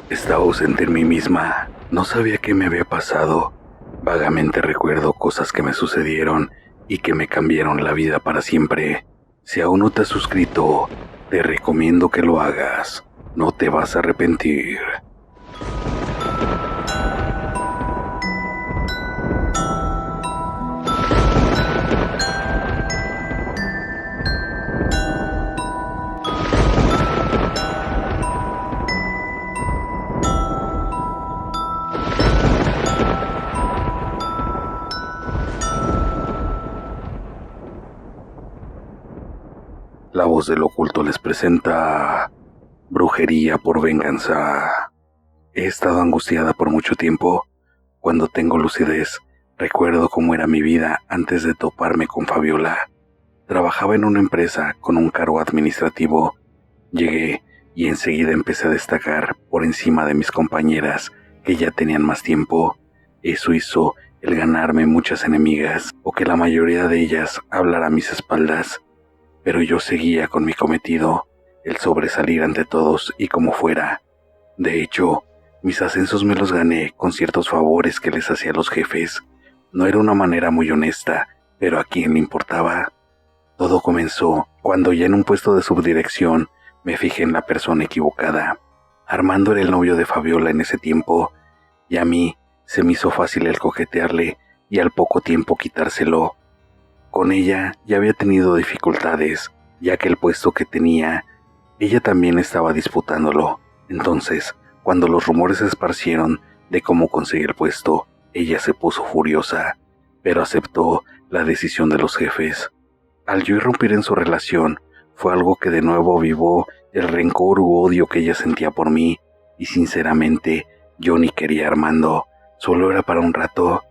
Estaba ausente en mí misma. No sabía qué me había pasado. Vagamente recuerdo cosas que me sucedieron y que me cambiaron la vida para siempre. Si aún no te has suscrito, te recomiendo que lo hagas. No te vas a arrepentir. La voz del oculto les presenta Brujería por venganza. He estado angustiada por mucho tiempo. Cuando tengo lucidez, recuerdo cómo era mi vida antes de toparme con Fabiola. Trabajaba en una empresa con un cargo administrativo. Llegué y enseguida empecé a destacar por encima de mis compañeras que ya tenían más tiempo. Eso hizo el ganarme muchas enemigas o que la mayoría de ellas hablara a mis espaldas. Pero yo seguía con mi cometido, el sobresalir ante todos y como fuera. De hecho, mis ascensos me los gané con ciertos favores que les hacía a los jefes. No era una manera muy honesta, pero a quién le importaba. Todo comenzó cuando ya en un puesto de subdirección me fijé en la persona equivocada. Armando era el novio de Fabiola en ese tiempo, y a mí se me hizo fácil el coquetearle y al poco tiempo quitárselo. Con ella ya había tenido dificultades, ya que el puesto que tenía, ella también estaba disputándolo. Entonces, cuando los rumores se esparcieron de cómo conseguir el puesto, ella se puso furiosa, pero aceptó la decisión de los jefes. Al yo irrumpir en su relación, fue algo que de nuevo avivó el rencor u odio que ella sentía por mí, y sinceramente, yo ni quería a Armando, solo era para un rato.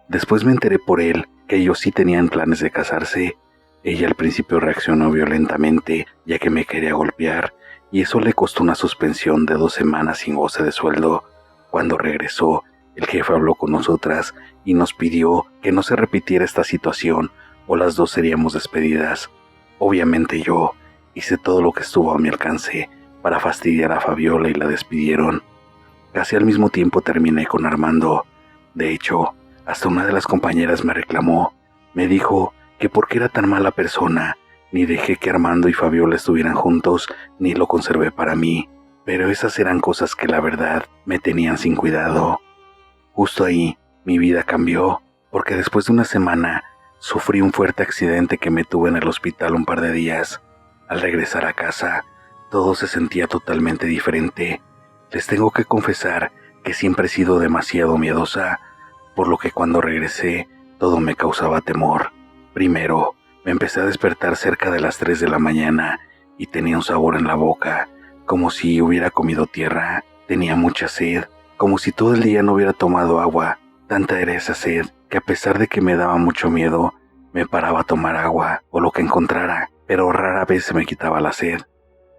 Después me enteré por él que ellos sí tenían planes de casarse. Ella al principio reaccionó violentamente, ya que me quería golpear, y eso le costó una suspensión de 2 semanas sin goce de sueldo. Cuando regresó, el jefe habló con nosotras y nos pidió que no se repitiera esta situación o las dos seríamos despedidas. Obviamente yo hice todo lo que estuvo a mi alcance para fastidiar a Fabiola y la despidieron. Casi al mismo tiempo terminé con Armando. De hecho, hasta una de las compañeras me reclamó. Me dijo que por qué era tan mala persona, ni dejé que Armando y Fabiola estuvieran juntos, ni lo conservé para mí. Pero esas eran cosas que la verdad me tenían sin cuidado. Justo ahí, mi vida cambió, porque después de una semana, sufrí un fuerte accidente que me tuvo en el hospital un par de días. Al regresar a casa, todo se sentía totalmente diferente. Les tengo que confesar que siempre he sido demasiado miedosa, por lo que cuando regresé, todo me causaba temor. Primero, me empecé a despertar cerca de las 3 de la mañana y tenía un sabor en la boca, como si hubiera comido tierra. Tenía mucha sed, como si todo el día no hubiera tomado agua. Tanta era esa sed que a pesar de que me daba mucho miedo, me paraba a tomar agua o lo que encontrara, pero rara vez se me quitaba la sed.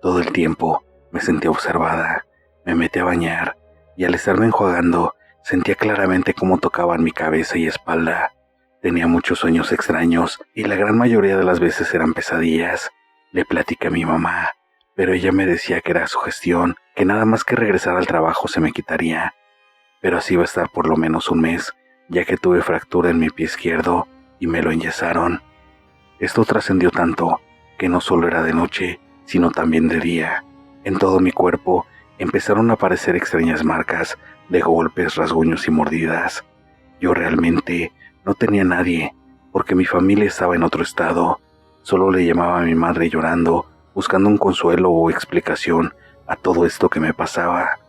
Todo el tiempo me sentía observada. Me metí a bañar y al estarme enjuagando, sentía claramente cómo tocaban mi cabeza y espalda. Tenía muchos sueños extraños y la gran mayoría de las veces eran pesadillas. Le platiqué a mi mamá, pero ella me decía que era sugestión, que nada más que regresar al trabajo se me quitaría. Pero así iba a estar por lo menos un mes, ya que tuve fractura en mi pie izquierdo y me lo enyesaron. Esto trascendió tanto que no solo era de noche, sino también de día. En todo mi cuerpo empezaron a aparecer extrañas marcas de golpes, rasguños y mordidas. Yo realmente no tenía a nadie, porque mi familia estaba en otro estado. Solo le llamaba a mi madre llorando, buscando un consuelo o explicación a todo esto que me pasaba.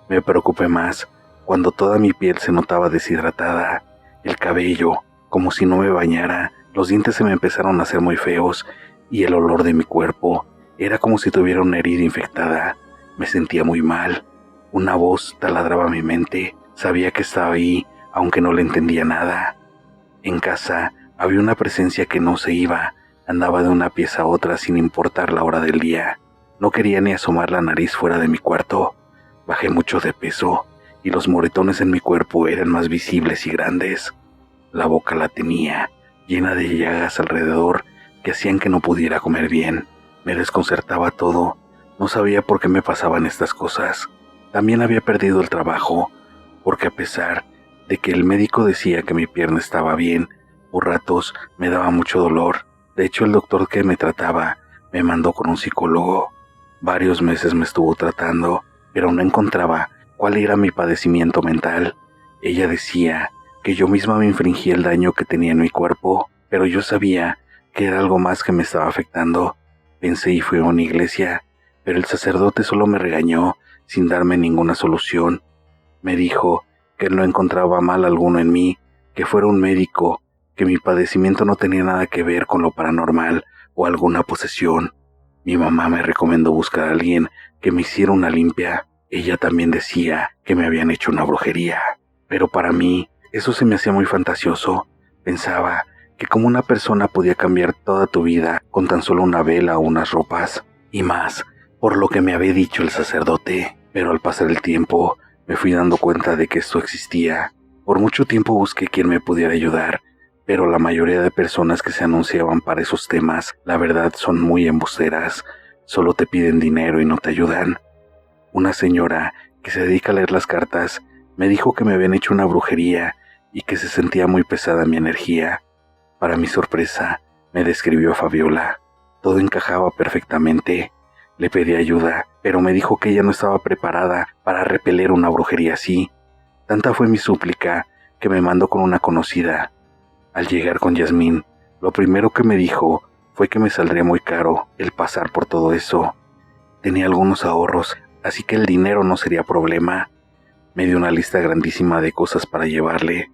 Me preocupé más cuando toda mi piel se notaba deshidratada, el cabello, como si no me bañara, los dientes se me empezaron a hacer muy feos y el olor de mi cuerpo era como si tuviera una herida infectada. Me sentía muy mal. Una voz taladraba mi mente. Sabía que estaba ahí, aunque no le entendía nada. En casa había una presencia que no se iba. Andaba de una pieza a otra sin importar la hora del día. No quería ni asomar la nariz fuera de mi cuarto. Bajé mucho de peso y los moretones en mi cuerpo eran más visibles y grandes. La boca la tenía llena de llagas alrededor que hacían que no pudiera comer bien. Me desconcertaba todo. No sabía por qué me pasaban estas cosas. También había perdido el trabajo, porque a pesar de que el médico decía que mi pierna estaba bien, por ratos me daba mucho dolor. De hecho, el doctor que me trataba me mandó con un psicólogo. Varios meses me estuvo tratando, pero no encontraba cuál era mi padecimiento mental. Ella decía que yo misma me infringía el daño que tenía en mi cuerpo, pero yo sabía que era algo más que me estaba afectando. Pensé y fui a una iglesia, pero el sacerdote solo me regañó sin darme ninguna solución. Me dijo que él no encontraba mal alguno en mí, que fuera un médico, que mi padecimiento no tenía nada que ver con lo paranormal o alguna posesión. Mi mamá me recomendó buscar a alguien que me hiciera una limpia. Ella también decía que me habían hecho una brujería, pero para mí eso se me hacía muy fantasioso. Pensaba que como una persona podía cambiar toda tu vida con tan solo una vela o unas ropas, y más por lo que me había dicho el sacerdote. Pero al pasar el tiempo me fui dando cuenta de que esto existía. Por mucho tiempo busqué quien me pudiera ayudar, pero la mayoría de personas que se anunciaban para esos temas, la verdad, son muy embusteras. Solo te piden dinero y no te ayudan. Una señora que se dedica a leer las cartas me dijo que me habían hecho una brujería y que se sentía muy pesada mi energía. Para mi sorpresa, me describió a Fabiola. Todo encajaba perfectamente. Le pedí ayuda, pero me dijo que ella no estaba preparada para repeler una brujería así. Tanta fue mi súplica que me mandó con una conocida. Al llegar con Yasmín, lo primero que me dijo fue que me saldría muy caro el pasar por todo eso. Tenía algunos ahorros, así que el dinero no sería problema. Me dio una lista grandísima de cosas para llevarle.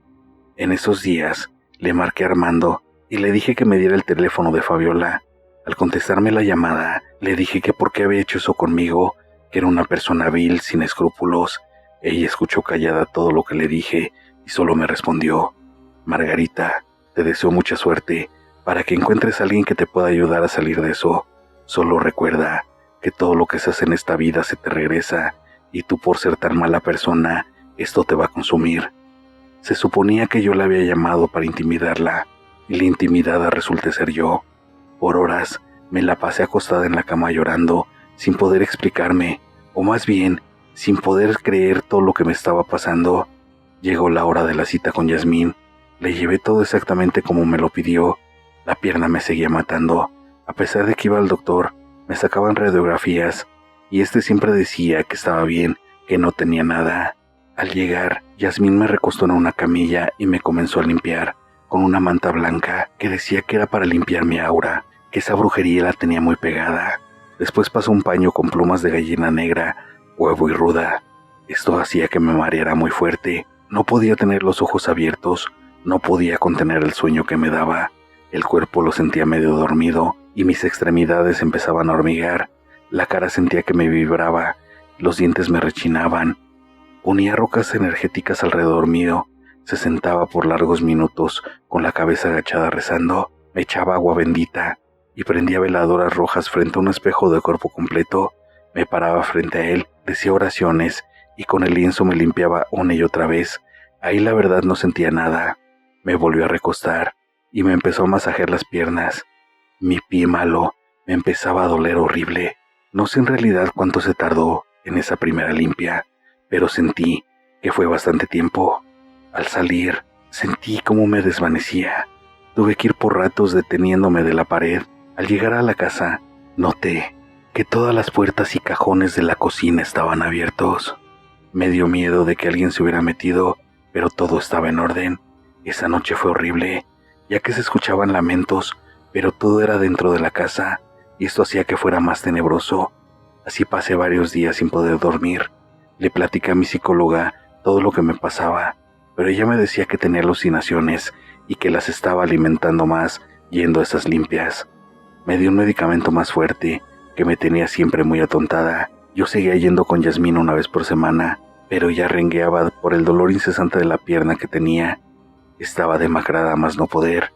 En esos días, le marqué a Armando y le dije que me diera el teléfono de Fabiola. Al contestarme la llamada, le dije que por qué había hecho eso conmigo, que era una persona vil, sin escrúpulos. Ella escuchó callada todo lo que le dije y solo me respondió: Margarita, te deseo mucha suerte para que encuentres a alguien que te pueda ayudar a salir de eso. Solo recuerda que todo lo que se hace en esta vida se te regresa, y tú, por ser tan mala persona, esto te va a consumir. Se suponía que yo la había llamado para intimidarla, y la intimidada resulté ser yo. Por horas me la pasé acostada en la cama llorando, sin poder explicarme, o más bien, sin poder creer todo lo que me estaba pasando. Llegó la hora de la cita con Yasmín. Le llevé todo exactamente como me lo pidió. La pierna me seguía matando. A pesar de que iba al doctor, me sacaban radiografías, y siempre decía que estaba bien, que no tenía nada. Al llegar, Yasmín me recostó en una camilla y me comenzó a limpiar con una manta blanca que decía que era para limpiar mi aura, que esa brujería la tenía muy pegada. Después pasó un paño con plumas de gallina negra, huevo y ruda. Esto hacía que me mareara muy fuerte. No podía tener los ojos abiertos, no podía contener el sueño que me daba. El cuerpo lo sentía medio dormido y mis extremidades empezaban a hormiguear. La cara sentía que me vibraba, los dientes me rechinaban. Ponía rocas energéticas alrededor mío. Se sentaba por largos minutos con la cabeza agachada rezando. Me echaba agua bendita y prendía veladoras rojas frente a un espejo de cuerpo completo. Me paraba frente a él, decía oraciones y con el lienzo me limpiaba una y otra vez. Ahí la verdad no sentía nada. Me volvió a recostar y me empezó a masajear las piernas. Mi pie malo me empezaba a doler horrible. No sé en realidad cuánto se tardó en esa primera limpia, pero sentí que fue bastante tiempo. Al salir, sentí cómo me desvanecía. Tuve que ir por ratos deteniéndome de la pared. Al llegar a la casa, noté que todas las puertas y cajones de la cocina estaban abiertos. Me dio miedo de que alguien se hubiera metido, pero todo estaba en orden. Esa noche fue horrible, ya que se escuchaban lamentos, pero todo era dentro de la casa, y esto hacía que fuera más tenebroso. Así pasé varios días sin poder dormir. Le platicé a mi psicóloga todo lo que me pasaba, pero ella me decía que tenía alucinaciones y que las estaba alimentando más yendo a esas limpias. Me dio un medicamento más fuerte que me tenía siempre muy atontada. Yo seguía yendo con Yasmín una vez por semana, pero ya rengueaba por el dolor incesante de la pierna que tenía. Estaba demacrada a más no poder,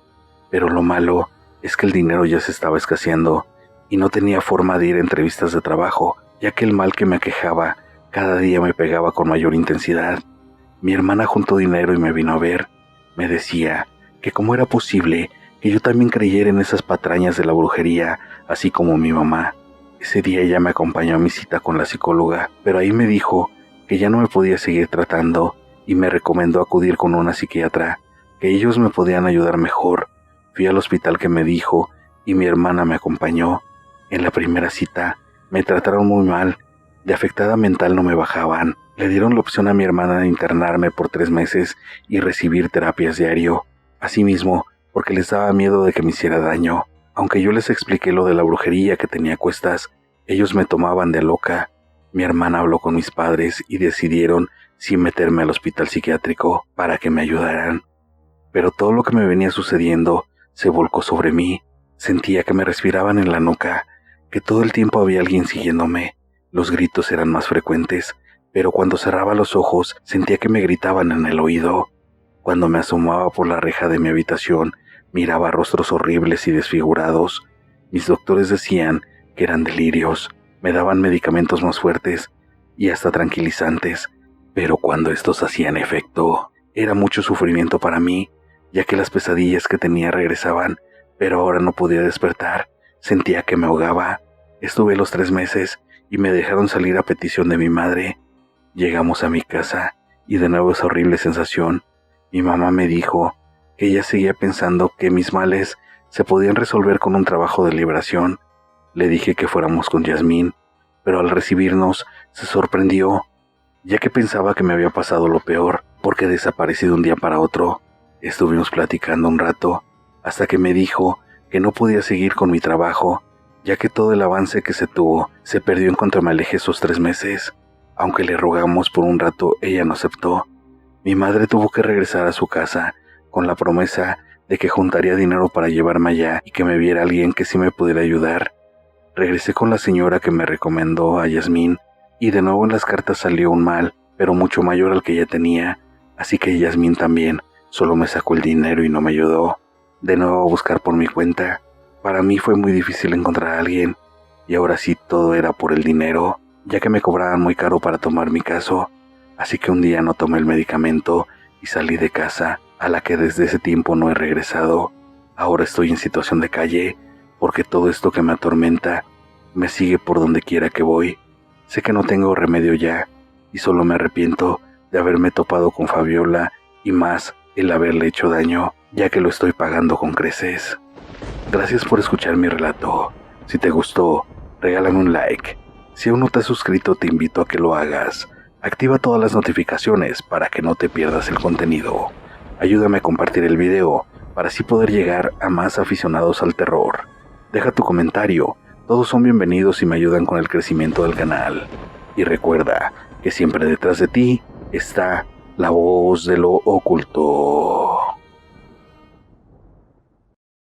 pero lo malo es que el dinero ya se estaba escaseando y no tenía forma de ir a entrevistas de trabajo, ya que el mal que me aquejaba cada día me pegaba con mayor intensidad. Mi hermana juntó dinero y me vino a ver. Me decía que cómo era posible que yo también creyera en esas patrañas de la brujería, así como mi mamá. Ese día ella me acompañó a mi cita con la psicóloga, pero ahí me dijo que ya no me podía seguir tratando y me recomendó acudir con una psiquiatra, que ellos me podían ayudar mejor. Fui al hospital que me dijo y mi hermana me acompañó. En la primera cita me trataron muy mal, de afectada mental no me bajaban. Le dieron la opción a mi hermana de internarme por 3 meses y recibir terapias diario. Asimismo, porque les daba miedo de que me hiciera daño. Aunque yo les expliqué lo de la brujería que tenía a cuestas, ellos me tomaban de loca. Mi hermana habló con mis padres y decidieron si meterme al hospital psiquiátrico para que me ayudaran. Pero todo lo que me venía sucediendo se volcó sobre mí. Sentía que me respiraban en la nuca, que todo el tiempo había alguien siguiéndome. Los gritos eran más frecuentes, pero cuando cerraba los ojos sentía que me gritaban en el oído. Cuando me asomaba por la reja de mi habitación, miraba rostros horribles y desfigurados. Mis doctores decían que eran delirios, me daban medicamentos más fuertes y hasta tranquilizantes, pero cuando estos hacían efecto, era mucho sufrimiento para mí, ya que las pesadillas que tenía regresaban, pero ahora no podía despertar, sentía que me ahogaba. Estuve los 3 meses y me dejaron salir a petición de mi madre. Llegamos a mi casa y de nuevo esa horrible sensación. Mi mamá me dijo que ella seguía pensando que mis males se podían resolver con un trabajo de liberación. Le dije que fuéramos con Yasmín, pero al recibirnos se sorprendió, ya que pensaba que me había pasado lo peor, porque desaparecí de un día para otro. Estuvimos platicando un rato, hasta que me dijo que no podía seguir con mi trabajo, ya que todo el avance que se tuvo se perdió en cuanto me alejé esos 3 meses. Aunque le rogamos por un rato, ella no aceptó. Mi madre tuvo que regresar a su casa, con la promesa de que juntaría dinero para llevarme allá y que me viera alguien que sí me pudiera ayudar. Regresé con la señora que me recomendó a Yasmín, y de nuevo en las cartas salió un mal, pero mucho mayor al que ella tenía, así que Yasmín también solo me sacó el dinero y no me ayudó. De nuevo a buscar por mi cuenta. Para mí fue muy difícil encontrar a alguien, y ahora sí todo era por el dinero, ya que me cobraban muy caro para tomar mi caso, así que un día no tomé el medicamento y salí de casa, a la que desde ese tiempo no he regresado. Ahora estoy en situación de calle, porque todo esto que me atormenta me sigue por donde quiera que voy. Sé que no tengo remedio ya, y solo me arrepiento de haberme topado con Fabiola, y más el haberle hecho daño, ya que lo estoy pagando con creces. Gracias por escuchar mi relato. Si te gustó, regálame un like. Si aún no te has suscrito, te invito a que lo hagas. Activa todas las notificaciones para que no te pierdas el contenido. Ayúdame a compartir el video para así poder llegar a más aficionados al terror. Deja tu comentario, todos son bienvenidos y me ayudan con el crecimiento del canal. Y recuerda que siempre detrás de ti está la voz de lo oculto.